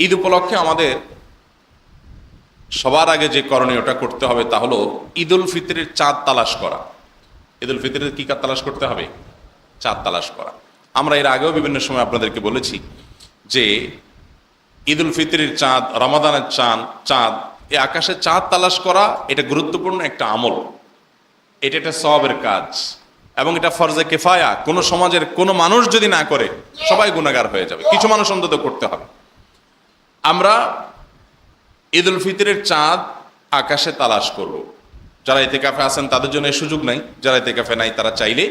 ঈদ উপলক্ষে আমাদের সবার আগে যে করণীয়টা করতে হবে তা হলো ঈদুল ফিতরের চাঁদ তালাশ করা। ঈদুল ফিতরের কি তালাশ করতে হবে? চাঁদ তালাশ করা। আমরা এর আগেও বিভিন্ন সময় আপনাদেরকে বলেছি যে ঈদুল ফিতরের চাঁদ, রমাদানের চাঁদ, এই আকাশে চাঁদ তালাশ করা এটা গুরুত্বপূর্ণ একটা আমল, এটা একটা সওয়াবের কাজ এবং এটা ফরজে কিফায়া। কোনো সমাজের কোনো মানুষ যদি না করে সবাই গুনাহগার হয়ে যাবে, কিছু মানুষ অন্তত করতে হবে। আমরা ঈদুল ফিতরের চাঁদ আকাশে তালাশ করব। যারা ইতিকাফে আছেন তাদের জন্য এই সুযোগ নাই, যারা ইতিকাফে নাই তারা চাইলে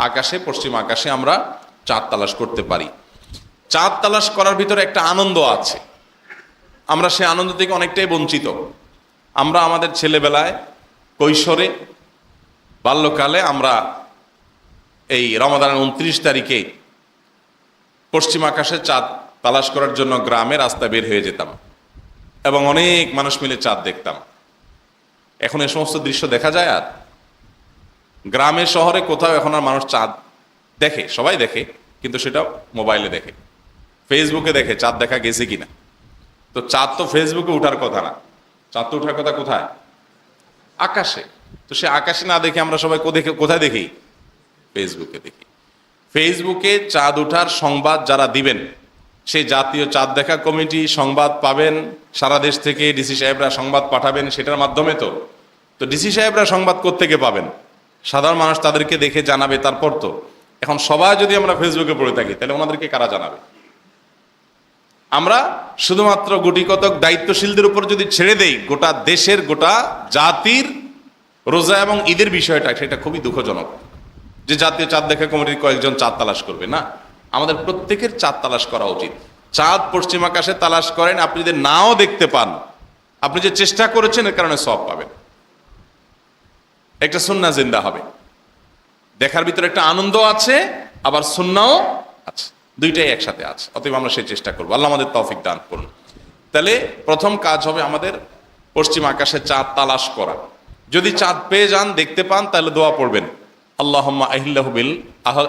আকাশে, পশ্চিম আকাশে আমরা চাঁদ তালাশ করতে পারি। চাঁদ তালাশ করার ভিতরে একটা আনন্দ আছে, আমরা সেই আনন্দ থেকে অনেকটাই বঞ্চিত। আমরা আমাদের ছেলেবেলায়, কৈশোরে, বাল্যকালে আমরা এই রমাদানের 29 তারিখে পশ্চিম আকাশে চাঁদ তালাশ করার জন্য গ্রামে রাস্তা বের হয়ে যেতাম এবং অনেক মানুষ মিলে চাঁদ দেখতাম। এখন এই সমস্ত দৃশ্য দেখা যায়? আর গ্রামে শহরে কোথাও এখন আর মানুষ চাঁদ দেখে? সবাই দেখে, কিন্তু সেটা মোবাইলে দেখে, ফেসবুকে দেখে চাঁদ দেখা গেছে কিনা। তো চাঁদ তো ফেসবুকে উঠার কথা না, চাঁদ তো উঠার কথা কোথায়? আকাশে। তো সে আকাশে না দেখে আমরা সবাই কোথায় দেখি? ফেসবুকে দেখি। ফেসবুকে চাঁদ উঠার সংবাদ যারা দিবেন, সেই জাতীয় চাঁদ দেখা কমিটি সংবাদ পাবেন, সারা দেশ থেকে ডিসি সাহেবরা সংবাদ পাঠাবেন সেটার মাধ্যমে। তো ডিসি সাহেবরা সংবাদ কোত্থেকে পাবেন? সাধারণ মানুষ তাদেরকে দেখে জানাবে। তারপর তো এখন সবাই যদি আমরা ফেসবুকে পড়ে থাকি তাহলে ওনাদেরকে কারা জানাবে? আমরা শুধুমাত্র গুটি কতক দায়িত্বশীলদের উপর যদি ছেড়ে দেই গোটা দেশের, গোটা জাতির রোজা এবং ঈদের বিষয়টা, সেটা খুবই দুঃখজনক যে জাতীয় চাঁদ দেখা কমিটির কয়েকজন চাঁদ তালাশ করবে। না, আমাদের প্রত্যেকের চাঁদ তালাশ করা উচিত। চাঁদ পশ্চিম আকাশে তালাশ করেন, আপনি যদি নাও দেখতে পান, আপনি যে চেষ্টা করেছেন এর কারণে সওয়াব পাবেন, একটা সুন্নাহ জিন্দা হবে। দেখার ভিতরে একটা আনন্দ আছে, আবার সুন্নাহও আছে, দুইটাই একসাথে আছে। অতএব আমরা সেই চেষ্টা করবো। আল্লাহ আমাদের তৌফিক দান করুন। তাহলে প্রথম কাজ হবে আমাদের পশ্চিম আকাশে চাঁদ তালাশ করা। যদি চাঁদ পেয়ে যান, দেখতে পান, তাহলে দোয়া পড়বেন, আল্লাহুম্মা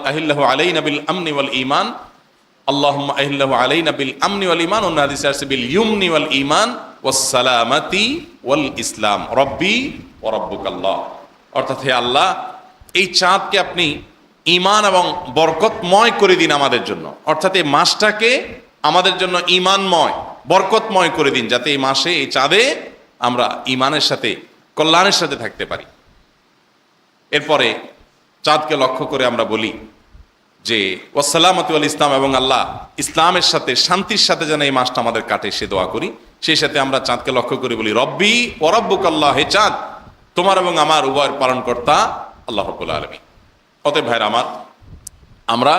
আহিল্লাহু আলাইনা বিল আমনি ওয়াল ঈমান, আল্লাহুম্মা আহিল্লাহু আলাইনা বিল আমনি ওয়াল ঈমান, অন্য হাদিসে আছে বিল ইয়ুমনি ওয়াল ঈমান ওয়াস সালামাতি ওয়াল ইসলাম রব্বি ওয়া রাব্বুকাল্লাহ। অর্থাৎ হে আল্লাহ, এই চাঁদকে আপনি ঈমান এবং বরকতময় করে দিন আমাদের জন্য। অর্থাৎ এই মাসটাকে আমাদের জন্য ঈমানময়, বরকতময় করে দিন, যাতে এই মাসে, এই চাঁদে আমরা ঈমানের সাথে, কল্যাণের সাথে থাকতে পারি। এরপরে চাঁদকে লক্ষ্য করে আমরা বলি যে ওয়াসসালামাতু আল ইসলাম, এবং আল্লাহ ইসলামের সাথে, শান্তির সাথে যেন এই মাসটা আমাদের কাটে, সে দোয়া করি। সেই সাথে আমরা চাঁদকে লক্ষ্য করে বলি রব্বি ওয়া রাব্বুকাল্লাহ, হে চাঁদ, তোমার এবং আমার উভয়ের পালনকর্তা আল্লাহ রাব্বুল আলামিন। অতএব ভাইরা আমার, আমরা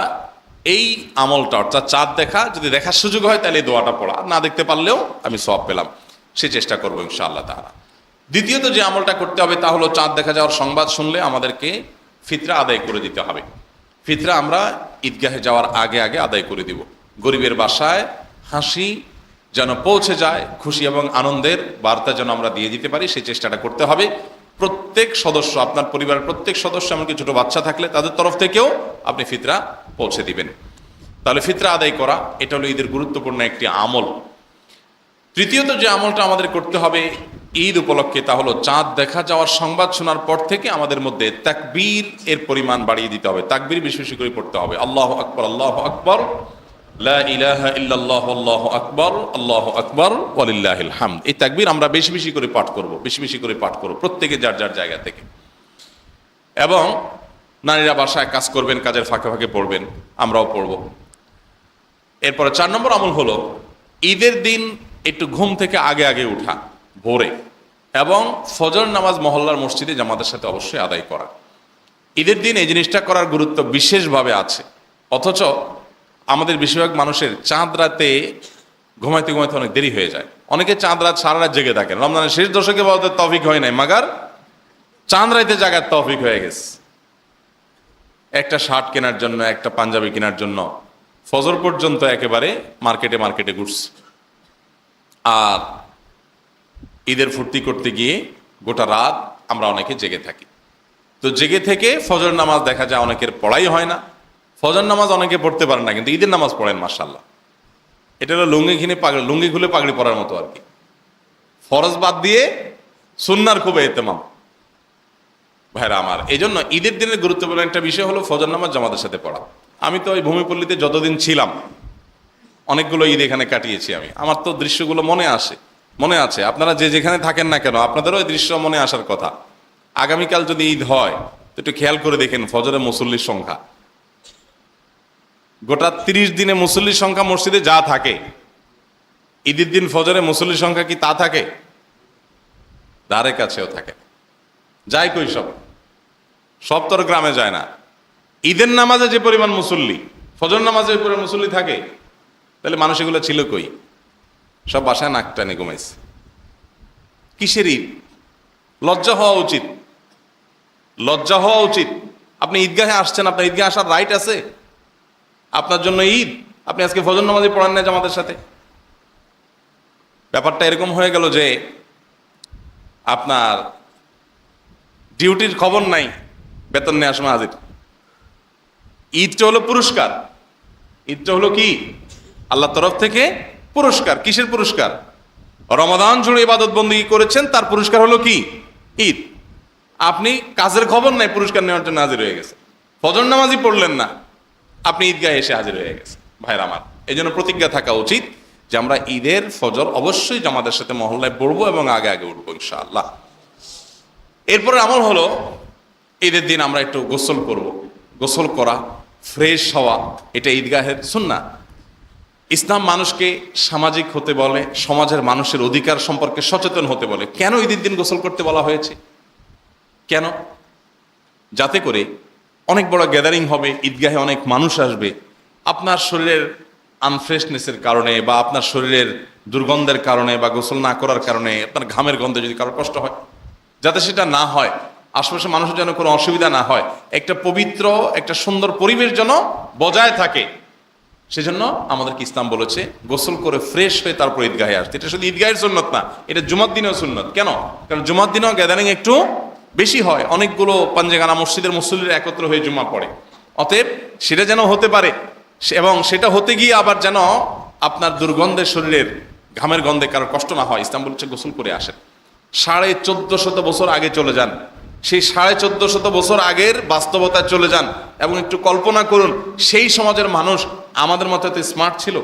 এই আমলটা, অর্থাৎ চাঁদ দেখা, যদি দেখার সুযোগ হয় তাহলে এই দোয়াটা পড়া, না দেখতে পারলেও আমি সওয়াব পেলাম, সে চেষ্টা করবো ইনশাআল্লাহ তাআলা। দ্বিতীয়ত যে আমলটা করতে হবে তা হলো চাঁদ দেখা যাওয়ার সংবাদ শুনলে আমাদেরকে ফিতরা আদায় করে দিতে হবে। ফিতরা আমরা ঈদগাহে যাওয়ার আগে আগে আদায় করে দিব। গরিবের বাসায় হাসি যেন পৌঁছে যায়, খুশি এবং আনন্দের বার্তা যেন আমরা দিয়ে দিতে পারি, সেই চেষ্টাটা করতে হবে। প্রত্যেক সদস্য, আপনার পরিবারের প্রত্যেক সদস্য, এমনকি ছোট বাচ্চা থাকলে তাদের তরফ থেকেও আপনি ফিতরা পৌঁছে দিবেন। তাহলে ফিতরা আদায় করা, এটা হলো ঈদের গুরুত্বপূর্ণ একটি আমল। তৃতীয়ত যে আমলটা আমাদের করতে হবে ঈদ উপলক্ষে, তা হলো চাঁদ দেখা যাওয়ার সংবাদ শোনার পর থেকে আমাদের মধ্যে তাকবীর এর পরিমাণ বাড়িয়ে দিতে হবে। তাকবীর বেশি বেশি করে পড়তে হবে। আল্লাহু আকবার, আল্লাহু আকবার, লা ইলাহা ইল্লাল্লাহু, আল্লাহু আকবার, আল্লাহু আকবার, ওয়ালিল্লাহিল হামদ। এই তাকবীর আমরা বেশি বেশি করে পাঠ করব, বেশি বেশি করে পাঠ করব, প্রত্যেকে যার যার জায়গা থেকে। এবং নারীরা বাসায় কাজ করবেন, কাজের ফাঁকে ফাঁকে পড়বেন, আমরাও পড়ব। এরপরে 4 নম্বর আমল হলো ঈদের দিন একটু ঘুম থেকে আগে আগে উঠা, ভোরে, এবং ফজর নামাজ মহল্লার মসজিদে জামাতের সাথে অবশ্যই আদায় করা। ঈদের দিন এই জিনিসটা করার গুরুত্ব বিশেষভাবে আছে। অথচ আমাদের বেশিরভাগ মানুষের চাঁদ রাতে ঘুমাইতে ঘুমাইতে অনেক দেরি হয়ে যায়। অনেকে চাঁদ রাত সারা রাত জেগে থাকেন। রমজানের শেষ দশকে বলতে তৌফিক হয় নাই, মাগার চাঁদ রাতে জাগার তৌফিক হয়ে গেছে। একটা শার্ট কেনার জন্য, একটা পাঞ্জাবি কেনার জন্য ফজর পর্যন্ত একেবারে মার্কেটে মার্কেটে ঘুরছে। আর ঈদের ফুর্তি করতে গিয়ে গোটা রাত আমরা অনেকে জেগে থাকি। তো জেগে থেকে ফজর নামাজ দেখা যায় অনেকের পড়াই হয় না। ফজর নামাজ অনেকে পড়তে পারেন না, কিন্তু ঈদের নামাজ পড়েন মাশাআল্লাহ। এটা হলো লুঙ্গি খুলে পাগড়ি পরার মতো আর কি। ফরজ বাদ দিয়ে সুন্নার খুব এতেমাম ভাইরা আমার। এই জন্য ঈদের দিনের গুরুত্বপূর্ণ একটা বিষয় হলো ফজর নামাজ জামাতের সাথে পড়া। আমি তো ওই ভূমিপল্লীতে যতদিন ছিলাম অনেকগুলো ঈদ এখানে কাটিয়েছি আমি। আমার তো দৃশ্যগুলো মনে আছে। আপনারা যে যেখানে থাকেন না কেন আপনাদেরও ওই দৃশ্য মনে আসার কথা। আগামীকাল যদি ঈদ হয় তো একটু খেয়াল করে দেখেন ফজরের মুসল্লির সংখ্যা, গোটা 30 দিনে মুসল্লির সংখ্যা মসজিদে যা থাকে, ঈদের দিন ফজরে মুসল্লির সংখ্যা কি তা থাকে? ধারে কাছেও থাকে। যায় কই সব তোর গ্রামে যায় না। ঈদের নামাজে যে পরিমাণ মুসল্লি, ফজর নামাজে ওই পরিমাণ মুসল্লি থাকে, তাহলে মানুষ এগুলো ছিল কই? সব বাসায় নাক টানে ঘুমাইছে। কিসের ঈদ? লজ্জা হওয়া উচিত। আপনি ঈদগাহে আসছেন, আপনার ঈদগাহে আসার রাইট আছে। আপনার জন্য ঈদ, আপনি আজকে ফজর নামাজে পড়ান না জামাতের সাথে। ব্যাপারটা এরকম হয়ে গেল যে আপনার ডিউটির খবর নাই, বেতন নেওয়ার সময় হাজির। ঈদটা হলো পুরস্কার। ঈদটা হলো কি? আল্লাহর তরফ থেকে পুরস্কার। কিসের পুরস্কার? রমাদান জুড়ে ইবাদত বন্দেগী করেছেন, তার পুরস্কার হলো কি? ঈদ। আপনি কাজের খবর নাই, পুরস্কার নেওয়ার জন্য হাজির হয়ে গেছে। ফজর নামাজই পড়লেন না, আপনি ঈদগাহে এসে হাজির হয়ে গেছে। ভাইরা আমার, এই জন্য প্রতিজ্ঞা থাকা উচিত যে আমরা ঈদের ফজর অবশ্যই জামাতের সাথে মহল্লায় পড়বো এবং আগে আগে উঠবো ইনশাআল্লাহ। এরপরে আমল হলো ঈদের দিন আমরা একটু গোসল করব। গোসল করা, ফ্রেশ হওয়া, এটা ঈদগাহের সুন্নাহ। ইসলাম মানুষকে সামাজিক হতে বলে, সমাজের মানুষের অধিকার সম্পর্কে সচেতন হতে বলে। কেন ঈদের দিন গোসল করতে বলা হয়েছে? কেন? যাতে করে অনেক বড় গ্যাদারিং হবে, ঈদগাহে অনেক মানুষ আসবে, আপনার শরীরের আনফ্রেশনেসের কারণে বা আপনার শরীরের দুর্গন্ধের কারণে বা গোসল না করার কারণে আপনার ঘামের গন্ধে যদি কারো কষ্ট হয়, যাতে সেটা না হয়, আশেপাশে মানুষের যেন কোনো অসুবিধা না হয়, একটা পবিত্র একটা সুন্দর পরিবেশ যেন বজায় থাকে, সেজন্য আমাদেরকে ইসলাম বলেছে গোসল করে ফ্রেশ হয়ে তারপর ঈদগাহে আসতে। এটা শুধু ঈদগাহের সুন্নত না, এটা জুমার দিনেও সুন্নত। কেন? কারণ জুমার দিনেও গ্যাদারিং একটু বেশি হয়, অনেকগুলো পাঞ্জেগানা মসজিদের মুসল্লিরা একত্র হয়ে জুমা পড়ে। অতএব সেটা যেন হতে পারে, এবং সেটা হতে গিয়ে আবার যেন আপনার দুর্গন্ধের শরীরের ঘামের গন্ধে কারোর কষ্ট না হয়, ইসলাম বলছে গোসল করে আসেন। 1450 বছর আগে চলে যান, সেই 1450 বছর আগের বাস্তবতায় চলে যান এবং একটু কল্পনা করুন সেই সমাজের মানুষ আমাদের মতো এত স্মার্ট ছিল?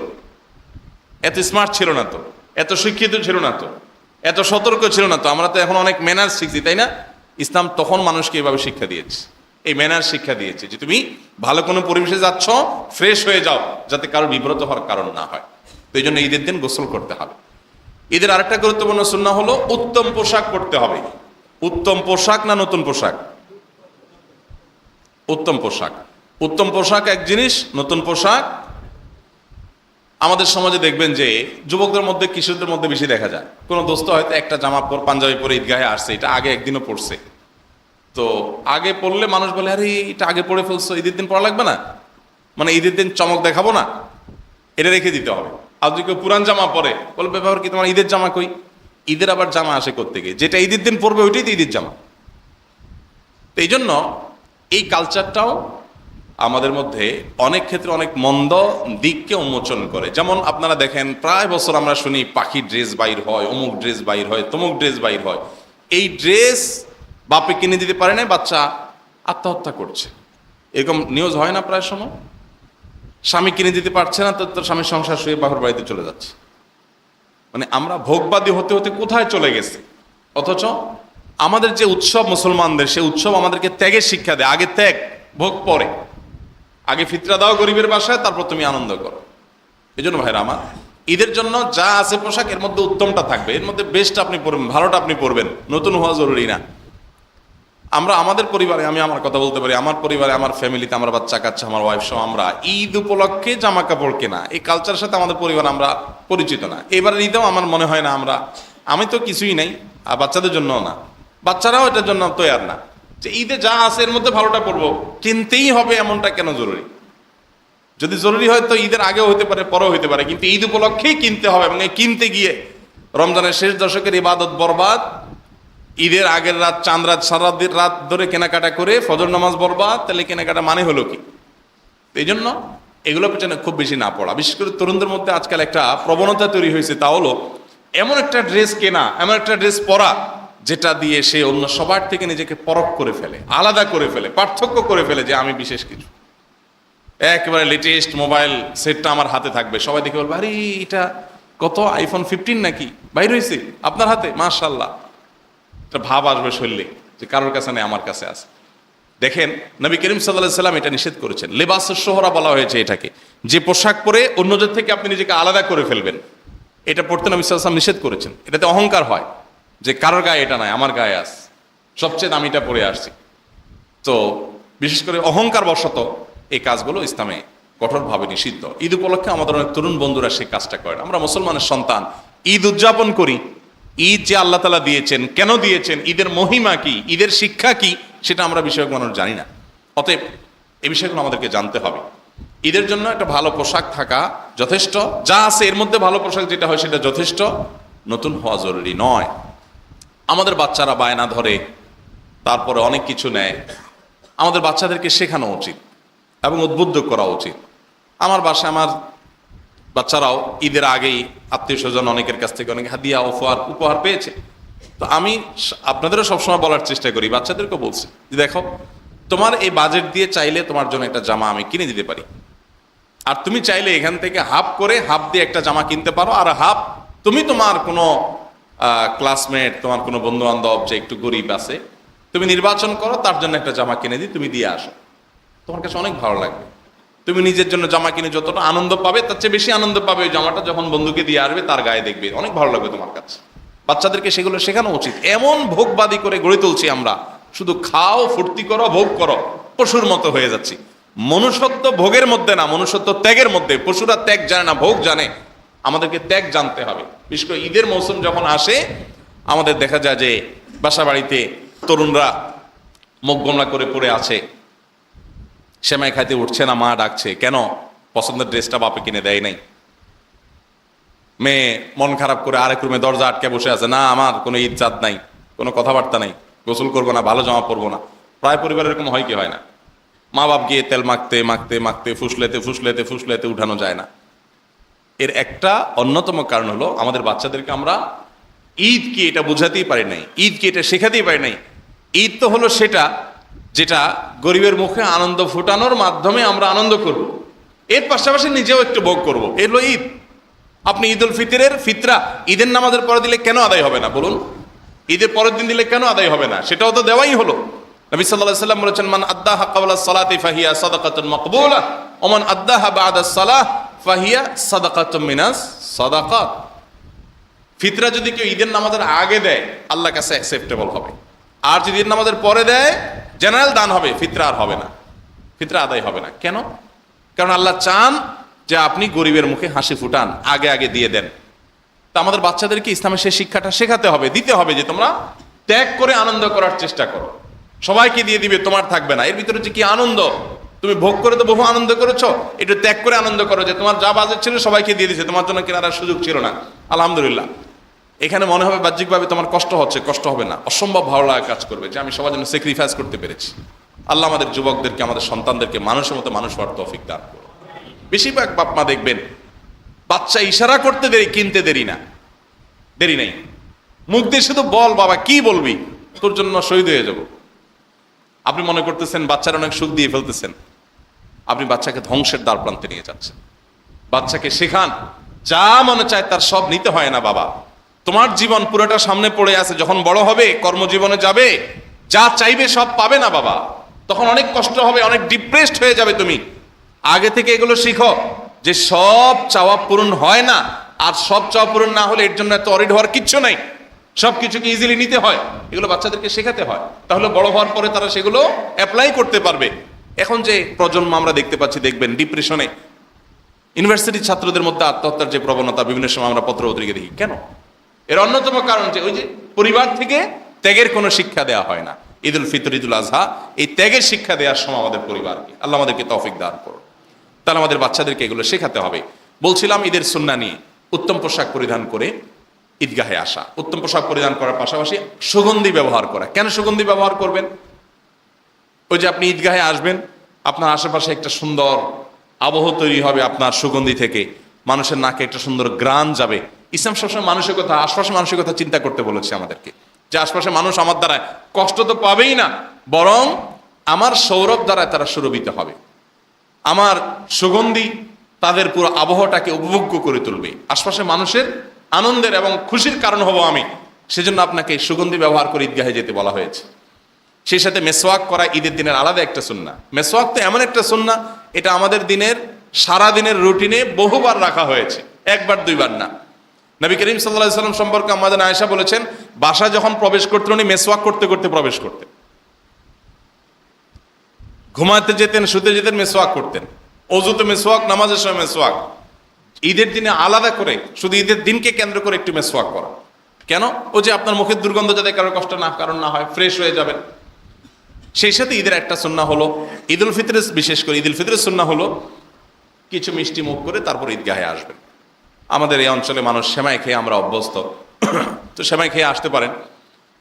এত স্মার্ট ছিল না তো, এত শিক্ষিত ছিল না তো, এত সতর্ক ছিল না তো। আমরা তো এখন অনেক ম্যানার্স শিখছি, তাই না? ইসলাম তখন মানুষকে এভাবে শিক্ষা দিয়েছে, এই ম্যানার্স শিক্ষা দিয়েছে যে তুমি ভালো কোনো পরিবেশে যাচ্ছ, ফ্রেশ হয়ে যাও, যাতে কারো বিব্রত হওয়ার কারণ না হয়। তো এই জন্য ঈদের দিন গোসল করতে হবে। ঈদের আরেকটা গুরুত্বপূর্ণ সুন্নাহ হলো উত্তম পোশাক পরতে হবে। উত্তম পোশাক না নতুন পোশাক? উত্তম পোশাক। উত্তম পোশাক এক জিনিস, নতুন পোশাক। আমাদের সমাজে দেখবেন যে যুবকদের মধ্যে, কিশোরদের মধ্যে বেশি দেখা যায়। কোনো দোস্ত হয়তো একটা জামা পাঞ্জাবি পরে ঈদগাহে আসছে, এটা আগে একদিনও পড়ছে, তো আগে পড়লে মানুষ বলে আরে এটা আগে পড়ে ফেলছো, ঈদের দিন পড়া লাগবে না, মানে ঈদের দিন চমক দেখাবো না, এটা রেখে দিতে হবে। আর যদি কেউ পুরান জামা পরে বলবে ব্যাপার কি, তোমার ঈদের জামা কই? ঈদের আবার জামা আসে কোত্থেকে? যেটা ঈদের দিন পরবে ওইটাই তো ঈদের জামা। তো এই জন্য এই কালচারটাও আমাদের মধ্যে অনেক ক্ষেত্রে অনেক মন্দ দিককে উন্মোচন করে। যেমন আপনারা দেখেন প্রায় বছর আমরা শুনি পাখির ড্রেস বাইর হয়, অমুক ড্রেস বাইর হয়, তমুক ড্রেস বাইর হয়। এই ড্রেস বাপে কিনে দিতে পারে না, বাচ্চা আত্মহত্যা করছে, এরকম নিউজ হয় না প্রায় সময়? স্বামী কিনে দিতে পারছে না, তো তার স্বামীর সংসার শুয়ে বাপের বাড়িতে চলে যাচ্ছে। মানে আমরা ভোগবাদী হতে হতে কোথায় চলে গেছে। অথচ আমাদের যে উৎসব মুসলমানদের, সে উৎসব আমাদেরকে ত্যাগের শিক্ষা দেয়। আগে ত্যাগ, ভোগ পরে। আগে ফিতরা দাও গরিবের বাসায়, তারপর তুমি আনন্দ করো। এই জন্য ভাইরা আমার, ঈদের জন্য যা আছে পোশাক, এর মধ্যে উত্তমটা থাকবে, এর মধ্যে বেস্ট আপনি পরবেন, ভালোটা আপনি পরবেন, নতুন হওয়া জরুরি না। আমরা আমাদের পরিবারে, আমি আমার কথা বলতে পারি, আমার পরিবারে, আমার ফ্যামিলিতে, আমার বাচ্চা কাচ্চা, আমার ওয়াইফ সহ আমরা ঈদ উপলক্ষে জামা কাপড় কেনা, এই কালচারের সাথে আমাদের পরিবার আমরা পরিচিত না। এবারের ঈদেও আমার মনে হয় না আমি তো কিছুই নাই, আর বাচ্চাদের জন্যও না, বাচ্চারাও এটার জন্য তৈয়ার না যে ঈদে যা আছে এর মধ্যে ভালোটা পরবো, কিনতেই হবে এমনটা কেন জরুরি? যদি জরুরি হয় তো ঈদের আগেও হতে পারে, পরেও হতে পারে, কিন্তু ঈদ উপলক্ষেই কিনতে হবে। এবং এই কিনতে গিয়ে রমজানের শেষ দশকের ইবাদত বরবাদ, ঈদের আগের রাত, চাঁদ রাত, সারা রাত ধরে কেনাকাটা করে ফজর নামাজ বরবাদ, তাহলে কেনাকাটা মানে হলো কি? এই জন্য এগুলো পেছনে খুব বেশি না পড়া। বিশেষ করে তরুণদের মধ্যে আজকাল একটা প্রবণতা তৈরি হয়েছে, তা হলো এমন একটা ড্রেস কেনা, এমন একটা ড্রেস পরা যেটা দিয়ে সে অন্য সবার থেকে নিজেকে পরখ করে ফেলে, আলাদা করে ফেলে, পার্থক্য করে ফেলে যে আমি বিশেষ কিছু। একেবারে লেটেস্ট মোবাইল সেটটা আমার হাতে থাকবে, সবাই দেখে বলবে আরে এটা কত, আইফোন 15 নাকি বাইর হয়েছে আপনার হাতে, মাশাআল্লাহ। একটা ভাব আসবে শরীরে যে কারোর কাছে নেই, আমার কাছে আছে। দেখেন নবী করিম সাল্লাল্লাহু আলাইহি সাল্লাম এটা নিষেধ করেছেন। লেবাসুস শোহরা বলা হয়েছে এটাকে, যে পোশাক পরে অন্যদের থেকে আপনি নিজেকে আলাদা করে ফেলবেন, এটা পড়তে নবী সাল্লাল্লাহু আলাইহি সাল্লাম নিষেধ করেছেন। এটাতে অহংকার হয় যে কারোর গায়ে এটা নাই, আমার গায়ে আছে, সবচেয়ে দামিটা পরে আসছি। তো বিশেষ করে অহংকার বশত এই কাজগুলো ইসলামে কঠোরভাবে নিষিদ্ধ। ঈদ উপলক্ষে আমাদের অনেক তরুণ বন্ধুরা সেই কাজটা করেন। আমরা মুসলমানের সন্তান, ঈদ উদযাপন করি। ঈদ যে আল্লাহ তাআলা দিয়েছেন, কেন দিয়েছেন, ঈদের মহিমা কি, ঈদের শিক্ষা কি, সেটা আমরা বিষয়ক মানুষ জানি না। অতএব এই বিষয়গুলো আমাদেরকে জানতে হবে। ঈদের জন্য একটা ভালো পোশাক থাকা যথেষ্ট, যা আছে এর মধ্যে ভালো পোশাক যেটা হয় সেটা যথেষ্ট, নতুন হওয়া জরুরি নয়। আমাদের বাচ্চারা বায়না ধরে, তারপরে অনেক কিছু নেয়, আমাদের বাচ্চাদেরকে শেখানো উচিত এবং উদ্বুদ্ধ করা উচিত। আমার বাসায় আমার বাচ্চারাও ঈদের আগেই আত্মীয় স্বজন অনেকের কাছ থেকে অনেক হাদিয়া উপহার পেয়েছে। তো আমি আপনাদেরও সবসময় বলার চেষ্টা করি, বাচ্চাদেরকে বলছি যে দেখো, তোমার এই বাজেট দিয়ে চাইলে তোমার জন্য একটা জামা আমি কিনে দিতে পারি, আর তুমি চাইলে এখান থেকে হাফ দিয়ে একটা জামা কিনতে পারো, আর হাফ তুমি তোমার কোনো ক্লাসমেট, তোমার কোনো বন্ধু বান্ধব যে একটু গরিব আছে, তুমি নির্বাচন করো, তার জন্য একটা জামা কিনে দিই, তুমি দিয়ে আসো, তোমার কাছে অনেক ভালো লাগবে। তুমি নিজের জন্য জামা কিনে যতটা আনন্দ পাবে, তার চেয়ে বেশি আনন্দ পাবে ওই জামাটা যখন বন্ধুকে দিয়ে আসবে, তার গায়ে দেখবে, অনেক ভালো লাগবে তোমার কাছে। বাচ্চাদেরকে সেগুলো শেখানো উচিত। এমন ভোগবাদী করে গড়ে তুলছি আমরা, শুধু খাও, ফুর্তি করো, ভোগ করো, পশুর মতো হয়ে যাচ্ছি। মনুষ্যত্ব ভোগের মধ্যে না, মনুষ্যত্ব ত্যাগের মধ্যে। পশুরা ত্যাগ জানে না, ভোগ জানে। আমাদেরকে ত্যাগ জানতে হবে। বিশেষ করে ঈদের মৌসুম যখন আসে, আমাদের দেখা যায় যে বাসা বাড়িতে তরুণরা মুখ গোমরা করে পড়ে আছে, সেমাই খাইতে উঠছে না, মা ডাকছে, কেন? পছন্দের ড্রেসটা বাপে কিনে দেয় নাই। মেয়ে মন খারাপ করে আরেক রুমে দরজা আটকে বসে আছে, না আমার কোনো ঈদ চাঁদ নাই, কোনো কথাবার্তা নাই, গোসল করবো না, ভালো জামা পরবো না। প্রায় পরিবার এরকম হয় কি হয় না? মা বাপ গিয়ে তেল মাখতে মাখতে মাখতে ফুসলেতে উঠানো যায় না। এর একটা অন্যতম কারণ হলো আমাদের বাচ্চাদেরকে আমরা ঈদ কি এটা বোঝাতেই পারি নাই, ঈদ কি এটা শেখাতেই পারি নাই। ঈদ তো হলো সেটা যেটা গরিবের মুখে আনন্দ ফুটানোর মাধ্যমে আমরা আনন্দ করব, এর পাশাপাশি নিজেও একটু ভোগ করব, এর হলো ঈদ। আপনি ঈদ উল ফিতরের ফিতরা ঈদের নামাজের পরে দিলে কেন আদায় হবে না বলুন? ঈদের পরের দিন দিলে কেন আদায় হবে না? সেটাও তো দেওয়াই হলো। নবী সাল্লাল্লাহু আলাইহি ওয়াসাল্লাম বলেছেন, মান আদ্দাহা ক্বাবলা সালাতি ফাহিয়া সাদাকাতুন মাকবুলা ওয়া মান আদ্দাহা বা'দা সালাহ ফাহিয়া সাদাকাতুম মিনাস সাদাকাত। ফিতরা যদি কেউ ঈদের নামাজের আগে দেয়, আল্লাহর কাছে অ্যাকসেপ্টেবল হবে। আর যদি ঈদের নামাজের পরে দেয়, জেনারেল দান হবে, ফিতরা আর হবে না, ফিতরা আদায় হবে না। কেন? কারণ আল্লাহ চান যে আপনি গরিবের মুখে হাসি ফুটান, আগে আগে দিয়ে দেন। তা আমাদের বাচ্চাদেরকে ইসলামের সেই শিক্ষাটা শেখাতে হবে, দিতে হবে, যে তোমরা ত্যাগ করে আনন্দ করার চেষ্টা করো। সবাইকে দিয়ে দিবে, তোমার থাকবে না। এর ভিতরে যে কি আনন্দ, তুমি ভোগ করে তো বহু আনন্দ করেছো, একটু ত্যাগ করে আনন্দ করো, যে তোমার যা বাজেট ছিল সবাইকে দিয়ে দিয়েছে, তোমার জন্য কেনার সুযোগ ছিল না, আলহামদুলিল্লাহ। এখানে মনে হবে বাহ্যিকভাবে তোমার কষ্ট হচ্ছে, কষ্ট হবে না, অসম্ভব ভালো লাগা কাজ করবে যে আমি সবার জন্য স্যাক্রিফাইস করতে পেরেছি। আল্লাহ আমাদের যুবকদেরকে, আমাদের সন্তানদেরকে মানুষের মতো মানুষ হওয়ার তৌফিক দান করুন। বেশিরভাগ বাপ মা দেখবেন বাচ্চা ইশারা করতে দেরি, কিনতে দেরি না, দেরি নেই, মুখ দিয়ে শুধু বল বাবা, কি বলবি, তোর জন্য শহীদ হয়ে যাব। আপনি মনে করতেছেন বাচ্চার অনেক সুখ দিয়ে ফেলতেছেন, আপনি বাচ্চাকে ধ্বংসের দ্বার প্রান্তে নিয়ে যাচ্ছেন। বাচ্চাকে শেখান, যা মনে চায় তার সব নিতে হয় না বাবা। তোমার জীবন পুরোটা সামনে পড়ে আছে, যখন বড় হবে, কর্মজীবনে যাবে, যা চাইবে সব পাবে না বাবা, তখন অনেক কষ্ট হবে, অনেক ডিপ্রেসড হয়ে যাবে। তুমি আগে থেকে এগুলো শিখো যে সব চাওয়া পূরণ হয় না, আর সব চাওয়া পূরণ না হলে এর জন্য এত অরিড হওয়ার কিচ্ছু নাই, সবকিছুকে ইজিলি নিতে হয়। এগুলো বাচ্চাদেরকে শেখাতে হয়, তাহলে বড় হওয়ার পরে তারা সেগুলো অ্যাপ্লাই করতে পারবে। এখন যে প্রজন্ম আমরা দেখতে পাচ্ছি, দেখবেন ডিপ্রেশনে, ইউনিভার্সিটির ছাত্রদের মধ্যে আত্মহত্যার যে প্রবণতা বিভিন্ন সময় আমরা পত্রপত্রিকা দেখি, কেন? এর অন্যতম কারণ যে ওই যে পরিবার থেকে ত্যাগের কোনো শিক্ষা দেওয়া হয় না। ঈদ উল ফিতর, ঈদ উল আজহা, এই ত্যাগের শিক্ষা দেওয়ার সময় আমাদের পরিবারকে, আল্লাহ আমাদেরকে তৌফিক দান করুন। তাহলে আমাদের বাচ্চাদেরকে এগুলো শেখাতে হবে। বলছিলাম ঈদের সুন্নাহ নিয়ে, উত্তম পোশাক পরিধান করে ঈদগাহে আসা, উত্তম পোশাক পরিধান করার পাশাপাশি সুগন্ধি ব্যবহার করা। কেন সুগন্ধি ব্যবহার করবেন? ওই যে আপনি ঈদগাহে আসবেন, আপনার আশেপাশে একটা সুন্দর আবহ তৈরি হবে আপনার সুগন্ধি থেকে, মানুষের নাকে একটা সুন্দর গ্রাণ যাবে। ইসলাম সবসময় মানুষের কথা, আশপাশের মানুষের কথা চিন্তা করতে বলেছে আমাদেরকে, যে আশপাশের মানুষ আমার দ্বারা কষ্ট তো পাবেই না, বরং আমার সৌরভ দ্বারা তারা সুরভিত হবে, আমার সুগন্ধি তাদের পুরো আবহাওয়াটাকে উপভোগ্য করে তুলবে, আশপাশের মানুষের আনন্দের এবং খুশির কারণ হব আমি। সেজন্য আপনাকে সুগন্ধি ব্যবহার করে ঈদগাহে যেতে বলা হয়েছে। সেই সাথে মেসওয়াক করা ঈদের দিনের আলাদা একটা সুন্নাহ। মেসওয়াক তো এমন একটা সুন্নাহ, এটা আমাদের দিনের সারা দিনের রুটিনে বহুবার রাখা হয়েছে, একবার দুইবার না। নবী করিম সাল্লাল্লাহু আলাইহি সাল্লাম সম্পর্কে আমাদের আয়েশা বলেছেন, বাসা যখন প্রবেশ করতেন উনি মেসওয়াক করতে করতে প্রবেশ করতেন, ঘুমাতে যেতেন, শুতে যেতেন, মেসওয়াক করতেন, অজুতে মেসওয়াক, নামাজের সময় মেসওয়াক। ঈদের দিনে আলাদা করে শুধু ঈদের দিনকে কেন্দ্র করে একটু মেসওয়াক করা, কেন? ও যে আপনার মুখের দুর্গন্ধ যাতে কারোর কষ্ট না কারণ না হয়, ফ্রেশ হয়ে যাবেন। সেই সাথে ঈদের একটা সুন্নাহ হলো, ঈদ উল ফিতরের, বিশেষ করে ঈদ উল ফিতরের সুন্নাহ হলো কিছু মিষ্টি মুখ করে তারপর ঈদগাহে আসবেন। আমাদের এই অঞ্চলে মানুষ সেমাই খেয়ে আমরা অভ্যস্ত, তো সেমাই খেয়ে আসতে পারেন।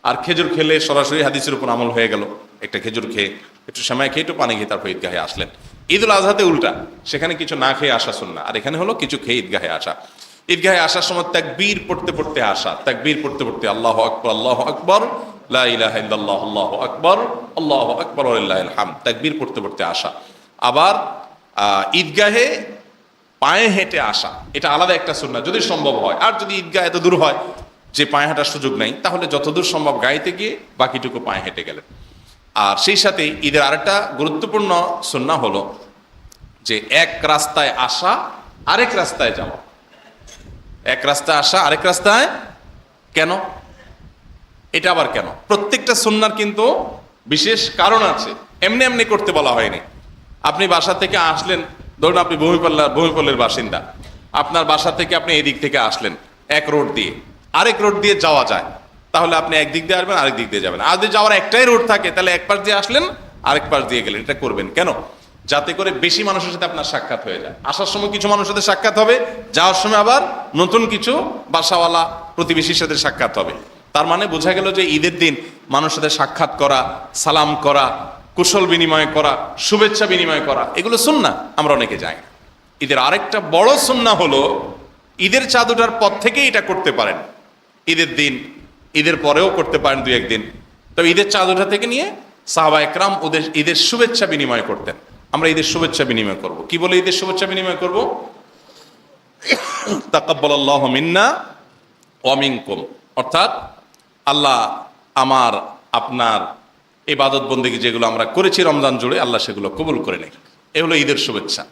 আর খেজুর খেলে সরাসরি হাদিসের উপর আমল হয়ে গেল, একটা খেজুর খেয়ে, একটু সেমাই খেয়ে, একটু পানি খেয়ে তারপর ঈদগাহে আসলেন। ঈদ উল আজহাতে উল্টা, সেখানে কিছু না খেয়ে আসা সুন্নাহ, আর এখানে হলো কিছু খেয়ে ঈদগাহে আসা। ঈদগাহে আসার সময় তাকবীর পড়তে পড়তে আসা, তাকবীর পড়তে পড়তে আল্লাহু আকবার, আল্লাহু আকবার, লা ইলাহা ইল্লাল্লাহ, আল্লাহু আকবার, আল্লাহু আকবার ওয়া লিল্লাহিল হামদ, তাকবীর পড়তে পড়তে আসা। আবার ঈদগাহে পায়ে হেঁটে আসা, এটা আলাদা একটা সুন্নাহ যদি সম্ভব হয়। আর যদি ঈদগাহ এত দূর হয় যে পায়ে হাঁটার সুযোগ নেই, তাহলে যতদূর সম্ভব গাড়িতে গিয়ে বাকিটুকু পায়ে হেঁটে গেলেন। আর সেই সাথে ঈদের আরেকটা গুরুত্বপূর্ণ সুন্নাহ হলো যে এক রাস্তায় আসা, আরেক রাস্তায় যাওয়া। এক রাস্তায় আসা, আরেক রাস্তায়, কেন? এটা আবার কেন? প্রত্যেকটা সুন্নাহর কিন্তু বিশেষ কারণ আছে, এমনি এমনি করতে বলা হয়নি। আপনি বাসা থেকে আসলেন, ধরুন আপনি ভূমিপল্লের বাসিন্দা, আপনার বাসা থেকে আপনি এদিক থেকে আসলেন এক রোড দিয়ে, আরেক রোড দিয়ে যাওয়া যায়, তাহলে আপনি একদিক দিয়ে আসবেন, আরেক দিক দিয়ে যাবেন। আর যদি যাওয়ার একটাই রোড থাকে, তাহলে এক পাশ দিয়ে আসলেন, আরেক পাশ দিয়ে গেলেন। এটা করবেন কেন? যাতে করে বেশি মানুষের সাথে আপনার সাক্ষাৎ হয়ে যায়। আসার সময় কিছু মানুষের সাথে সাক্ষাৎ হবে, যাওয়ার সময় আবার নতুন কিছু বাসাওয়ালা প্রতিবেশীর সাথে সাক্ষাৎ হবে। তার মানে বোঝা গেল যে ঈদের দিন মানুষের সাথে সাক্ষাৎ করা, সালাম করা, কুশল বিনিময় করা, শুভেচ্ছা বিনিময় করা, এগুলো সুন্নাহ, আমরা অনেকে যাই। ঈদের আরেকটা বড় সুন্নাহ হলো, ঈদের চাঁদ ওঠার পর থেকেই এটা করতে পারেন, ঈদের দিন, ঈদের পরেও করতে পারেন দুই একদিন। তবে ঈদের চাঁদ ওঠা থেকে নিয়ে সাহাবা একরাম ওদের ঈদের শুভেচ্ছা বিনিময় করতেন। আমরা ঈদের শুভেচ্ছা বিনিময় করব, কি বলে ঈদের শুভেচ্ছা বিনিময় করব? তাকাব্বালাল্লাহু মিন্না ওয়া মিনকুম, অর্থাৎ আল্লাহ আমার আপনার ইবাদত বন্দেগী যেগুলো আমরা করেছি রমজান জুড়ে, আল্লাহ সেগুলো কবুল করে নেই। এ হলো ঈদের শুভেচ্ছা।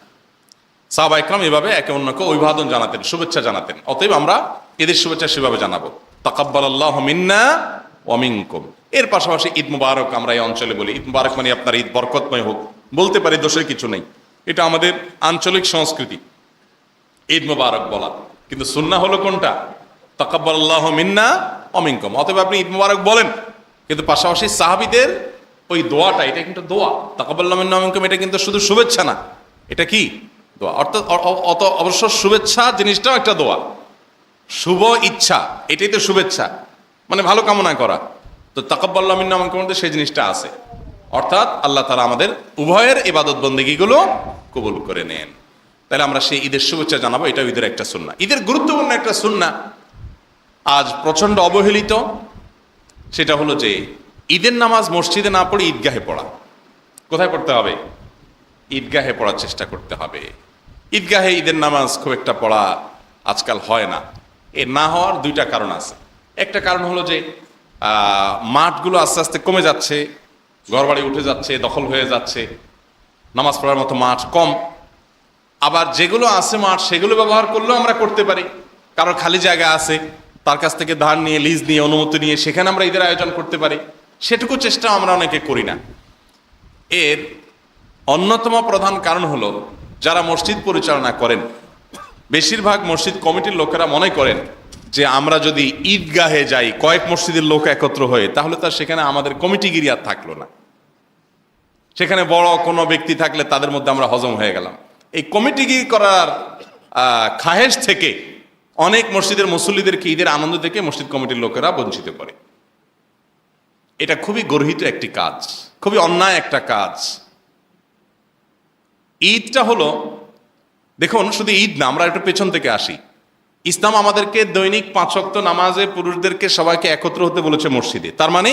সাহাবা ইকরাম এভাবে একে অন্যকে অভিবাদন জানাতেন, শুভেচ্ছা জানাতেন। অতএব আমরা ঈদের শুভেচ্ছা সেভাবে জানাবো, তাকাব্বালাল্লাহু মিন্না ওয়া মিনকুম। এর পাশাপাশি ঈদ মুবারক আমরা এই অঞ্চলে বলি। ঈদ মুবারক মানে আপনার ঈদ বরকতময় হোক, বলতে পারি, দোষের কিছু নেই, এটা আমাদের আঞ্চলিক সংস্কৃতি ঈদ মুবারক বলা। কিন্তু সুন্নাহ হলো কোনটা? তাকাব্বালাল্লাহু মিন্না ওয়া মিনকুম। অতএব আপনি ঈদ মুবারক বলেন, কিন্তু পাশাপাশি সাহাবীদের ওই দোয়াটা, এটা কিন্তু দোয়া। তাকাব্বালাল্লাহু মিন্না ওয়া মিনকুম, এটা কিন্তু শুধু শুভেচ্ছা না, এটা কি? দোয়া। অর্থাৎ অবশ্য শুভেচ্ছা জিনিসটাও একটা দোয়া, শুভ ইচ্ছা, এটাই তো শুভেচ্ছা, মানে ভালো কামনা করা। তো তাকাব্বালাল্লাহু মিন্না ওয়া মিনকুম মধ্যে সেই জিনিসটা আছে, অর্থাৎ আল্লাহ তাআলা আমাদের উভয়ের ইবাদত বন্দেগীগুলো কবুল করে নেন। তাহলে আমরা সেই ঈদের শুভেচ্ছা জানাবো, এটাও ঈদের একটা সুন্নাহ। ঈদের গুরুত্বপূর্ণ একটা সুন্নাহ আজ প্রচণ্ড অবহেলিত, সেটা হলো যে ঈদের নামাজ মসজিদে না পড়ে ঈদগাহে পড়া। কোথায় পড়তে হবে? ঈদগাহে পড়ার চেষ্টা করতে হবে। ঈদগাহে ঈদের নামাজ খুব একটা পড়া আজকাল হয় না। এ না হওয়ার দুইটা কারণ আছে। একটা কারণ হলো যে মাঠগুলো আস্তে আস্তে কমে যাচ্ছে, ঘরবাড়ি উঠে যাচ্ছে, দখল হয়ে যাচ্ছে, নামাজ পড়ার মতো মাঠ কম। আবার যেগুলো আছে মাঠ, সেগুলো ব্যবহার করলেও আমরা করতে পারি। কারো খালি জায়গা আছে, তার কাছ থেকে ধার নিয়ে, লিজ নিয়ে, অনুমতি নিয়ে সেখানে আমরা ঈদের আয়োজন করতে পারি, সেটুকু চেষ্টা আমরা অনেকে করি না। এর অন্যতম প্রধান কারণ হলো, যারা মসজিদ পরিচালনা করেন, বেশিরভাগ মসজিদ কমিটির লোকেরা মনে করেন যে আমরা যদি ঈদগাহে যাই কয়েক মসজিদের লোক একত্র হয়ে, তাহলে তার সেখানে আমাদের কমিটিগিরি আর থাকলো না। সেখানে বড় কোনো ব্যক্তি থাকলে তাদের মধ্যে আমরা হজম হয়ে গেলাম। এই কমিটিগিরি করার খাহেশ থেকে অনেক মসজিদের মুসল্লিদেরকে ঈদের আনন্দ থেকে মসজিদ কমিটির লোকেরা বঞ্চিত করে। এটা খুবই গর্হিত একটি কাজ, খুবই অন্যায় একটা কাজ। ঈদটা হলো দেখুন শুধু ঈদ না, আমরা একটু পেছন থেকে আসি। ইসলাম আমাদেরকে দৈনিক 5 ওয়াক্ত নামাজে পুরুষদেরকে সবাইকে একত্র হতে বলেছে মসজিদে। তার মানে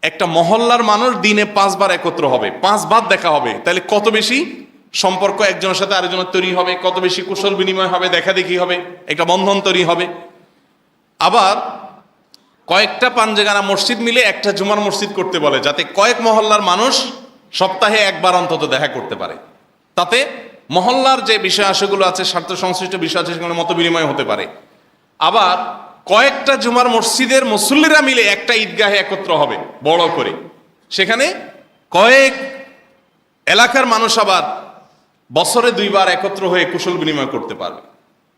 একটা মহল্লার মানুষ দিনে 5 বার একত্র হবে, 5 বার দেখা হবে। তাহলে কত বেশি সম্পর্ক একজনের সাথে আরেকজনের তৈরি হবে, কত বেশি কুশল বিনিময় হবে, দেখা দেখি হবে, একটা বন্ধন তৈরি হবে। আবার কয়েকটা পাঞ্জেগানা মসজিদ মিলে একটা জুমার মসজিদ করতে বলে, যাতে কয়েক মহল্লার মানুষ সপ্তাহে একবার অন্তত দেখা করতে পারে। তাতে মহল্লার যে বিষয় আশয়গুলো আছে, স্বার্থ সংশ্লিষ্ট বিষয় আছে, সেগুলো মত বিনিময় হতে পারে। আবার কয়েকটা জুমার মসজিদের মুসল্লিরা মিলে একটা ঈদগাহে একত্র হবে বড় করে, সেখানে কয়েক এলাকার মানুষ আবার বছরে 2 বার একত্র হয়ে কুশল বিনিময় করতে পারবে।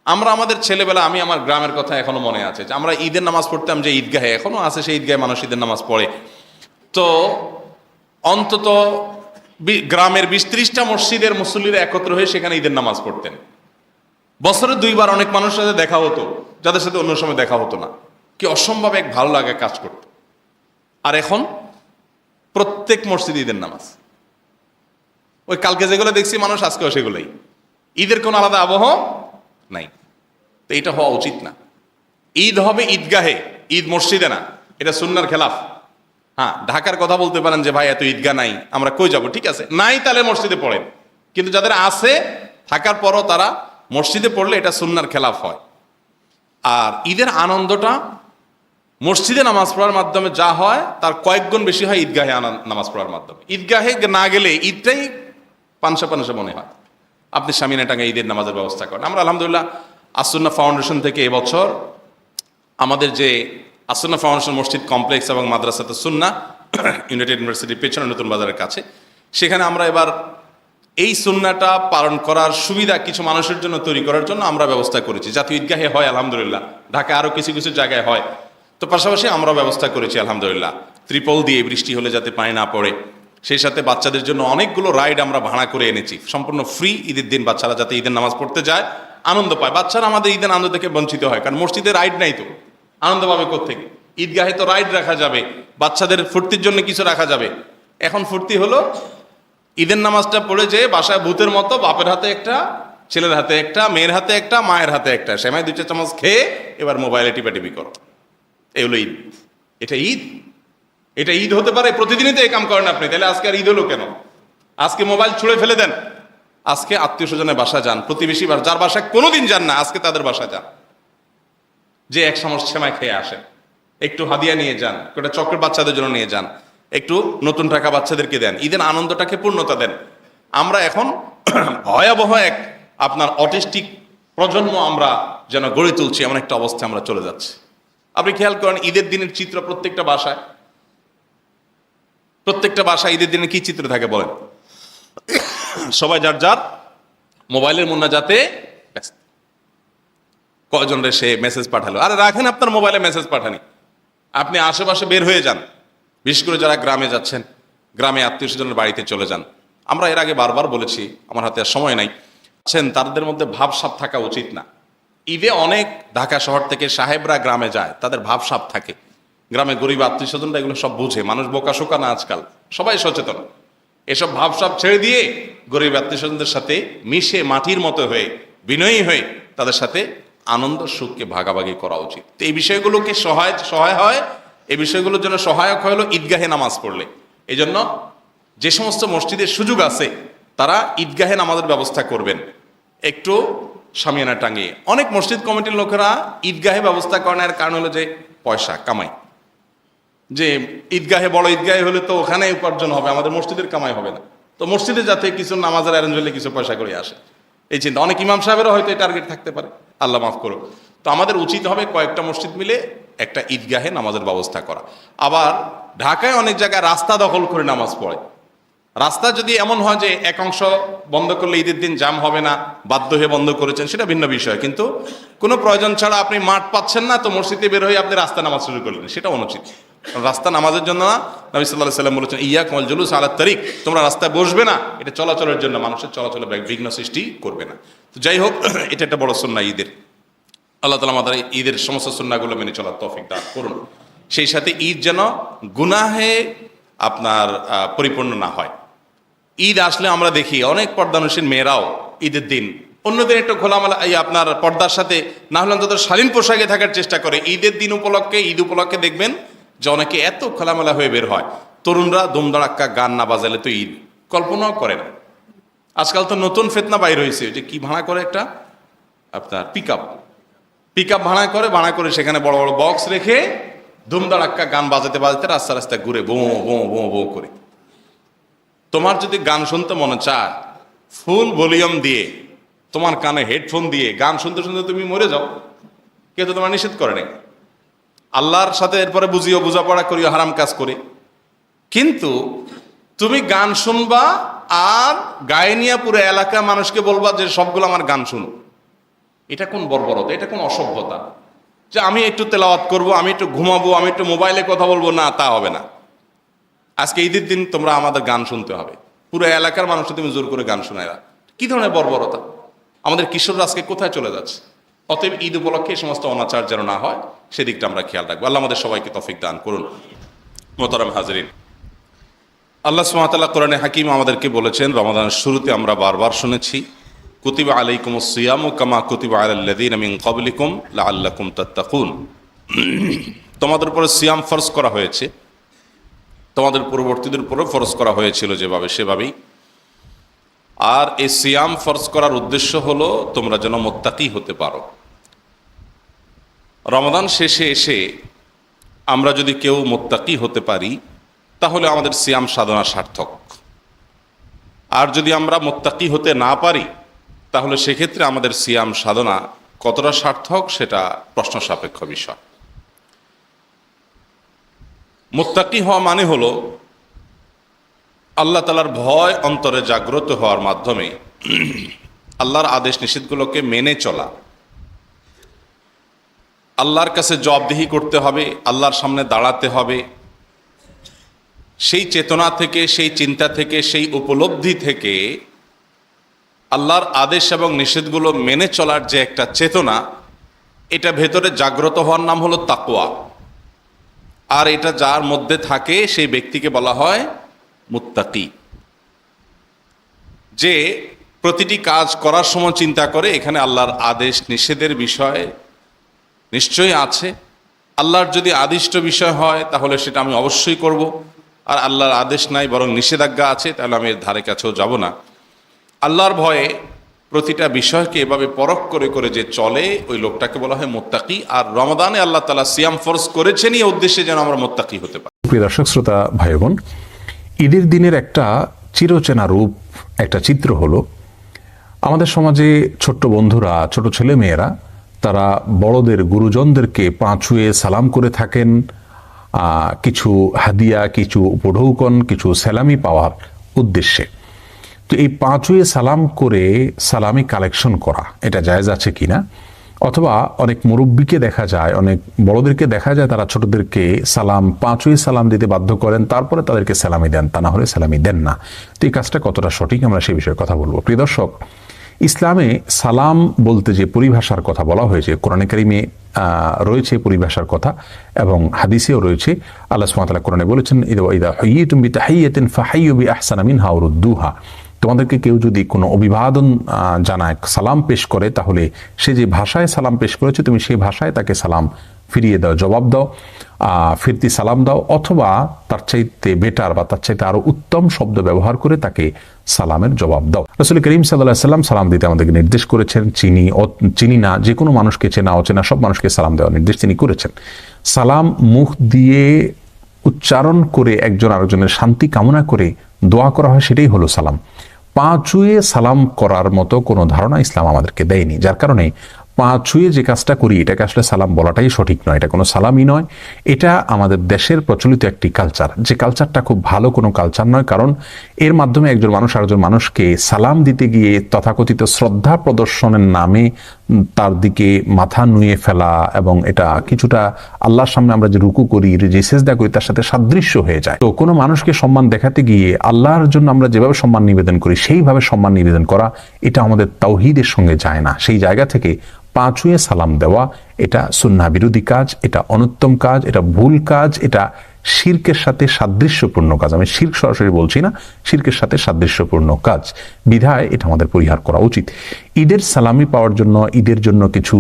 আমরা আমাদের ছেলেবেলা, আমি আমার গ্রামের কথা এখনো মনে আছে, যে আমরা ঈদের নামাজ পড়তাম যে ঈদগাহে, এখনো আছে সেই ঈদগাহে মানুষ ঈদের নামাজ পড়ে। তো অন্তত গ্রামের 20-30টা মসজিদের মুসল্লিরা একত্র হয়ে সেখানে ঈদের নামাজ পড়তেন। বছরে 2 বার অনেক মানুষের সাথে দেখা হতো, যাদের সাথে অন্য সময় দেখা হতো না। কি অসম্ভব এক ভালো লাগে কাজ করত। আর এখন প্রত্যেক মসজিদ ঈদের নামাজ। ওই কালকে যেগুলো দেখছি মানুষ, আজকেও সেগুলোই। ঈদের কোনো আলাদা আবহ নাই। তো এটা হওয়া উচিত না। ঈদ হবে ঈদগাহে, ঈদ মসজিদে না। এটা সুন্নাহর খেলাফ। হ্যাঁ, ঢাকার কথা বলতে পারেন যে ভাই এত ঈদগাহ নাই, আমরা কই যাব? ঠিক আছে, নাই তাহলে মসজিদে পড়েন। কিন্তু যাদের আছে, থাকার পরও তারা মসজিদে পড়লে এটা সুন্নাহর খেলাফ হয়। আর ঈদের আনন্দটা মসজিদে নামাজ পড়ার মাধ্যমে যা হয়, তার কয়েক গুণ বেশি হয় ঈদগাহে নামাজ পড়ার মাধ্যমে। ঈদগাহে না গেলে ঈদটাই পানসা পানসা মনে হয়। আপনি সামিনা টাঙ্গে ঈদের নামাজের ব্যবস্থা করেন। আমরা আলহামদুলিল্লাহ আসুন্নাহ ফাউন্ডেশন থেকে এবছর আমাদের যে আসুন্নাহ ফাউন্ডেশন মসজিদ কমপ্লেক্স এবং মাদ্রাসাতে সুন্নাহ ইউনাইটেড ইউনিভার্সিটির পেছনে নতুন বাজারের কাছে, সেখানে আমরা এবার এই সুন্নাহটা পালন করার সুবিধা কিছু মানুষের জন্য তৈরি করার জন্য আমরা ব্যবস্থা করেছি। জাতীয় ঈদগাহে হয় আলহামদুলিল্লাহ, ঢাকায় আরও কিছু কিছু জায়গায় হয়। তো পাশাপাশি আমরা ব্যবস্থা করেছি আলহামদুলিল্লাহ, ত্রিপল দিয়ে বৃষ্টি হলে যাতে পানি না পড়ে। সেই সাথে বাচ্চাদের জন্য অনেকগুলো রাইড আমরা ভাড়া করে এনেছি, সম্পূর্ণ ফ্রি। ঈদের দিন বাচ্চারা যাতে ঈদের নামাজ পড়তে যায়, আনন্দ পায়। বাচ্চারা আমাদের ঈদের আনন্দ থেকে বঞ্চিত হয়, কারণ মসজিদে রাইড নাই, তো আনন্দ পাবে কোত্থেকে? ঈদগাহে তো রাইড রাখা যাবে, বাচ্চাদের ফুর্তির জন্য কিছু রাখা যাবে। এখন ফুর্তি হলো ঈদের নামাজটা পড়ে যে বাসায় ভূতের মতো বাপের হাতে একটা, ছেলের হাতে একটা, মেয়ের হাতে একটা, মায়ের হাতে একটা, সেমাই 2 চামচ খেয়ে এবার মোবাইলে টিপাটিপি করো। এই হলো ঈদ। এটা ঈদ? এটা ঈদ হতে পারে? প্রতিদিনই তো এই কাম করেন আপনি, তাহলে আজকে আর ঈদ হলো কেন? আজকে মোবাইল ছুঁড়ে ফেলে দেন। আজকে আত্মীয় স্বজনের বাসা যান, প্রতিবেশী যার বাসায় কোনোদিন যান না, আজকে তাদের বাসা যান, যে 1 চামচ সেমাই খেয়ে আসেন, একটু হাদিয়া নিয়ে যান, একটা চকলেট বাচ্চাদের জন্য নিয়ে যান, একটু নতুন টাকা বাচ্চাদেরকে দেন, ঈদের আনন্দটাকে পূর্ণতা দেন। আমরা এখন ভয়াবহ এক আপনার অটিস্টিক প্রজন্ম আমরা যেন গড়ে তুলছি, এমন একটা অবস্থায় আমরা চলে যাচ্ছি। আপনি খেয়াল করেন ঈদের দিনের চিত্র প্রত্যেকটা বাসায় ঈদের দিনে কি চিত্র থাকে বলেন? সবাই যার যার মোবাইলের মুন্নাজাতে ব্যস্ত। কয়জন রে সে মেসেজ পাঠালো? আরে রাখেন আপনার মোবাইলে মেসেজ পাঠানি, আপনি আশেপাশে বের হয়ে যান। বিশেষ করে যারা গ্রামে যাচ্ছেন, গ্রামে আত্মীয় স্বজনের বাড়িতে চলে যান। আমরা এর আগে বারবার বলেছি, আমার হাতে আর সময় নাই, তাদের মধ্যে ভাবসাব থাকা উচিত না। ঈদে অনেক ঢাকা শহর থেকে সাহেবরা গ্রামে যায়, তাদের ভাবসাব থাকে। গ্রামে গরিব আত্মীয় স্বজনরা এগুলো সব বুঝে, মানুষ বোকা শোকা না, আজকাল সবাই সচেতন। এসব ভাবসাব ছেড়ে দিয়ে গরিব আত্মীয় স্বজনদের সাথে মিশে মাটির মতো হয়ে, বিনয়ী হয়ে তাদের সাথে আনন্দ সুখকে ভাগাভাগি করা উচিত। তো এই বিষয়গুলোকে সহায় হয়, এই বিষয়গুলোর জন্য সহায়ক হলো ঈদগাহে নামাজ পড়লে। এই জন্য যে সমস্ত মসজিদের সুযোগ আছে তারা ঈদগাহে নামাজের ব্যবস্থা করবেন, একটু সামিয়ানা টাঙিয়ে। অনেক মসজিদ কমিটির লোকেরা ঈদগাহে ব্যবস্থা করার কারণ হলো যে পয়সা কামাই, যে ঈদগাহে বড় ঈদগাহে হলে তো ওখানে উপার্জন হবে, আমাদের মসজিদের কামাই হবে না, তো মসজিদে যাতে কিছু নামাজের অ্যারেঞ্জ হলে কিছু পয়সা করে আসে, এই চিন্তা। অনেক ইমাম সাহেবেরও হয়তো এই টার্গেট থাকতে পারে, আল্লাহ মাফ করো। তো আমাদের উচিত হবে কয়েকটা মসজিদ মিলে একটা ঈদগাহে নামাজের ব্যবস্থা করা। আবার ঢাকায় অনেক জায়গায় রাস্তা দখল করে নামাজ পড়ে। রাস্তা যদি এমন হয় যে এক অংশ বন্ধ করলে ঈদের দিন জাম হবে না, বাধ্য হয়ে বন্ধ করেছেন, সেটা ভিন্ন বিষয়। কিন্তু কোনো প্রয়োজন ছাড়া আপনি মাঠ পাচ্ছেন না, তো মসজিদে বের হয়ে আপনি রাস্তা নামাজ শুরু করলেন, সেটা অনুচিত। রাস্তা নামাজের জন্য না, নবী সাল্লাল্লাহু আলাইহি ওয়াসাল্লাম বলেছেন ইয়াকুমুল জুলুস আলা তারিক, তোমরা রাস্তায় বসবে না, এটা চলাচলের জন্য, মানুষের চলাচলে বিঘ্ন সৃষ্টি করবে না। তো যাই হোক, এটা একটা বড় সুন্নাহ ঈদের। আল্লাহ তাআলা আমাদের ঈদের সমস্ত সুন্নাহগুলো মেনে চলার তৌফিক দান করুন। সেই সাথে ঈদ যেন গুনাহে আপনার পরিপূর্ণ না হয়। ঈদ আসলে আমরা দেখি অনেক পর্দানুশীল মেয়েরাও ঈদের দিন অন্যদিন একটু খোলামেলা আপনার পর্দার সাথে না হলে অন্তত শালীন পোশাকে থাকার চেষ্টা করে। ঈদের দিন উপলক্ষে, ঈদ উপলক্ষে দেখবেন যে অনেকে এত খোলামেলা হয়ে বের হয়। তরুণরা দুমদাড়াক্কা গান না বাজালে তো ঈদ কল্পনাও করে না। আজকাল তো নতুন ফেতনা বাইর হয়েছে, যে কি ভাড়া করে একটা আপনার পিক আপ ভাড়া করে সেখানে বড় বড় বক্স রেখে ধুমধাড়াক্কা গান বাজাতে বাজাতে রাস্তা রাস্তায় ঘুরে বো বো বো বো করে। তোমার যদি গান শুনতে মনে চায়, ফুল ভলিউম দিয়ে তোমার কানে হেডফোন দিয়ে গান শুনতে শুনতে তুমি মরে যাও, কেউ তো তোমার নিষেধ করে নাই। আল্লাহর সাথে এরপরে বোঝাপড়া করিও হারাম কাজ করে। কিন্তু তুমি গান শুনবা আর গায়ে নিয়ে পুরো এলাকা মানুষকে বলবা যে সবগুলো আমার গান শুনো। এটা কোন বর্বরতা, এটা কোন অসভ্যতা? যে আমি একটু তেলাওয়াত করব, আমি একটু ঘুমাবো, আমি একটু মোবাইলে কথা বলবো, না তা হবে না। আজকে ঈদের দিন তোমরা আমাদের গান শুনতে হবে, পুরো এলাকার মানুষকে তুমি জোর করে গান শোনায়। কি ধরনের বর্বরতা! আমাদের কিশোররা আজকে কোথায় চলে যাচ্ছে? অতএব ঈদ উপলক্ষে এই সমস্ত অনাচার যেন না হয় সেদিকটা আমরা খেয়াল রাখবো। আল্লাহ আমাদের সবাইকে তৌফিক দান করুন। মোহতারাম হাজরিন, আল্লাহ সুবহানাহু ওয়া তাআলা কোরআনে হাকিম আমাদেরকে বলেছেন, রমাদানের শুরুতে আমরা বারবার শুনেছি, কুতিবা আলাইকুমুস সিয়ামু কামা কুতিবা আলাল লাযীনা মিন ক্বাবলিকুম লাআল্লাকুম তাত্তাকুন। তোমাদের উপরে সিয়াম ফরজ করা হয়েছে, তোমাদের পূর্ববর্তীদের উপরে ফরজ করা হয়েছিল যেভাবে সেভাবেই। আর এই সিয়াম ফরজ করার উদ্দেশ্য হলো তোমরা যেন মুত্তাকি হতে পারো। রমাদান শেষে এসে আমরা যদি কেউ মুত্তাকি হতে পারি তাহলে আমাদের সিয়াম সাধনা সার্থক। আর যদি আমরা মুত্তাকি হতে না পারি তাহলে সেক্ষেত্রে আমাদের সিয়াম সাধনা কতটা সার্থক সেটা প্রশ্ন সাপেক্ষ বিষয়। মুত্তাকি হওয়া মানে হলো আল্লাহ তাআলার ভয় অন্তরে জাগ্রত হওয়ার মাধ্যমে আল্লাহর আদেশ নিষেধগুলোকে মেনে চলা, আল্লাহর কাছে জবাবদিহি করতে হবে, আল্লাহর সামনে দাঁড়াতে হবে। সেই চেতনা থেকে, সেই চিন্তা থেকে, সেই উপলব্ধি থেকে আল্লাহর আদেশ এবং নিষেধগুলো মেনে চলার যে একটা চেতনা, এটা ভেতরে জাগ্রত হওয়ার নাম হলো তাকওয়া। আর এটা যার মধ্যে থাকে সেই ব্যক্তিকে বলা হয় মুত্তাকি। যে প্রতিটি কাজ করার সময় চিন্তা করে এখানে আল্লাহর আদেশ নিষেধের বিষয় নিশ্চয়ই আছে। আল্লাহর যদি আদিষ্ট বিষয় হয় তাহলে সেটা আমি অবশ্যই করব, আর আল্লাহর আদেশ নাই বরং নিষেধাজ্ঞা আছে তাহলে আমি এর ধারে কাছেও যাব না। আল্লাহর ভয়ে প্রতিটা বিষয়কে এভাবে পরখ করে করে যে চলে ওই লোকটাকে বলা হয় মুত্তাকি। আর রমাদানে আল্লাহ তাআলা সিয়াম ফরজ করেছেন এই উদ্দেশ্যে যেন আমরা মুত্তাকি হতে পারি। প্রিয় দর্শক শ্রোতা ভাই বোন, ঈদের দিনের একটা চিরচেনা রূপ, একটা চিত্র হলো আমাদের সমাজে ছোট্ট বন্ধুরা, ছোট ছেলে মেয়েরা তারা বড়দের, গুরুজনদেরকে পা ছুঁয়ে সালাম করে থাকেন, কিছু হাদিয়া, কিছু উপঢৌকন, কিছু সালামি পাওয়ার উদ্দেশ্যে। তো এই পা ছুঁয়ে সালাম করে সালামি কালেকশন করা এটা জায়েজ আছে কিনা, অথবা অনেক মুরব্বীকে দেখা যায়, অনেক বড়দেরকে দেখা যায় তারা ছোটদেরকে সালাম, পা ছুঁয়ে সালাম দিতে বাধ্য করেন, তারপরে তাদেরকে সালামি দেন, তা না হলে সালামি দেন না। তো এই কাজটা কতটা সঠিক আমরা সেই বিষয়ে কথা বলবো। প্রিয় দর্শক, ইসলামে সালাম বলতে যে পরিভাষার কথা বলা হয়েছে, কোরআনে কারিমে রয়েছে পরিভাষার কথা এবং হাদিসেও রয়েছে। আল্লাহ সুবহানাহু ওয়া তাআলা কোরআনে বলেছেন, ইযা হুয়িতুম বিতাহিয়াতিন ফাহাইয়ু বিআহসানা মিনহা আও রুদ্দুহা। তোমাদেরকে কেউ যদি কোনো অভিবাদন জানায়, সালাম পেশ করে, তাহলে সে যে ভাষায় সালাম পেশ করেছে তুমি সেই ভাষায় তাকে সালাম ফিরিয়ে দাও, জবাব দাও, ফিরতি সালাম দাও, অথবা তার চাইতে বেটার বা তার চাইতে আরো উত্তম শব্দ ব্যবহার করে তাকে সালামের জবাব দাও। রাসূল করিম সাল্লাল্লাহু আলাইহি ওয়াসাল্লাম সালাম দিতে আমাদেরকে নির্দেশ করেছেন। চিনি না, যে কোনো মানুষকে, চেনা অচেনা সব মানুষকে সালাম দেওয়ার নির্দেশ তিনি করেছেন। সালাম মুখ দিয়ে উচ্চারণ করে একজন আরেকজনের শান্তি কামনা করে দোয়া করা হয়, সেটাই হলো সালাম। পা ছুঁয়ে সালাম করার মতো কোনো ধারণা ইসলাম আমাদেরকে দেয়নি, যার কারণে পা ছুঁয়ে যে কাজটা করি এটাকে আসলে সালাম বলাটাই সঠিক নয়, এটা কোনো সালামই নয়। এটা আমাদের দেশের প্রচলিত একটি কালচার, যে কালচারটা খুব ভালো কোনো কালচার নয়, কারণ এর মাধ্যমে একজন মানুষ আরেকজন মানুষকে সালাম দিতে গিয়ে তথাকথিত শ্রদ্ধা প্রদর্শনের নামে তার দিকে মাথা নুয়ে ফেলা, এবং এটা কিছুটা আল্লাহর সামনে আমরা যে রুকু করি, যে সেজদা করি তার সাথে সাদৃশ্য হয়ে যায়। তো কোনো মানুষকে সম্মান দেখাতে গিয়ে আল্লাহর জন্য আমরা যেভাবে সম্মান নিবেদন করি সেইভাবে সম্মান নিবেদন করা এটা আমাদের তাওহীদের সঙ্গে যায় না। সেই জায়গা থেকে পা ছুঁয়ে সালাম দেওয়া এটা সুন্নাহ বিরোধী কাজ, এটা অনুত্তম কাজ, এটা ভুল কাজ, এটা শিরকের সাথে সাদৃশ্যপূর্ণ কাজ। আমি শিরক সরাসরি বলছি না, শিরকের সাথে সাদৃশ্যপূর্ণ কাজ, বিধায় এটা আমাদের পরিহার করা উচিত। ঈদের সালামি পাওয়ার জন্য, ঈদের জন্য কিছু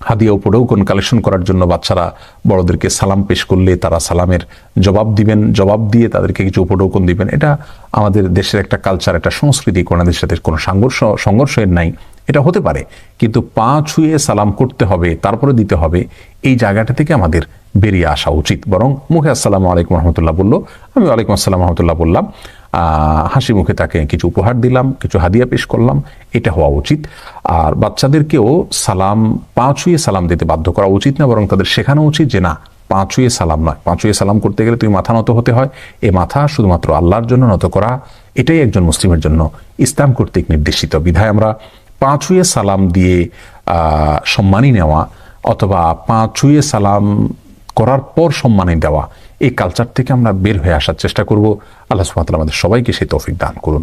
হাদিয়া উপঢৌকন কালেকশন করার জন্য বাচ্চারা বড়দেরকে সালাম পেশ করলে তারা সালামের জবাব দিবেন, জবাব দিয়ে তাদেরকে কিছু উপঢৌকন দিবেন, এটা আমাদের দেশের একটা কালচার, একটা সংস্কৃতি, কোনাদের সাথে কোনো সংঘর্ষের নাই। এটা হতে পারে, কিন্তু পা ছুঁয়ে সালাম করতে হবে, তারপরে দিতে হবে, এই জায়গাটা থেকে আমাদের বেরিয়ে আসা উচিত। বরং মুখে আসসালামু আলাইকুম রহমতুল্লাহ বললো, আমি ওয়ালাইকুম আসসালাম রহমতুল্লাহ বললাম, হাসি মুখে তাকে কিছু উপহার দিলাম, কিছু হাদিয়া পেশ করলাম, এটা হওয়া উচিত। আর বাচ্চাদেরকেও সালাম, পা ছুঁয়ে সালাম দিতে বাধ্য করা উচিত না, বরং তাদের শেখানো উচিত যে না, পা ছুঁয়ে সালাম নয়, পা ছুঁয়ে সালাম করতে গেলে তুমি মাথা নত হতে হয়, এ মাথা শুধুমাত্র আল্লাহর জন্য নত করা, এটাই একজন মুসলিমের জন্য ইসলাম কর্তৃক নির্দেশিত। বিধায় আমরা পা ছুঁয়ে সালাম দিয়ে সম্মানী নেওয়া অথবা পা ছুঁয়ে সালাম করার পর সম্মানী দেওয়া, এই কালচার থেকে আমরা বের হয়ে আসার চেষ্টা করব। আল্লাহ সুবহানাহু ওয়া তাআলা আমাদের সবাইকে সেই তৌফিক দান করুন।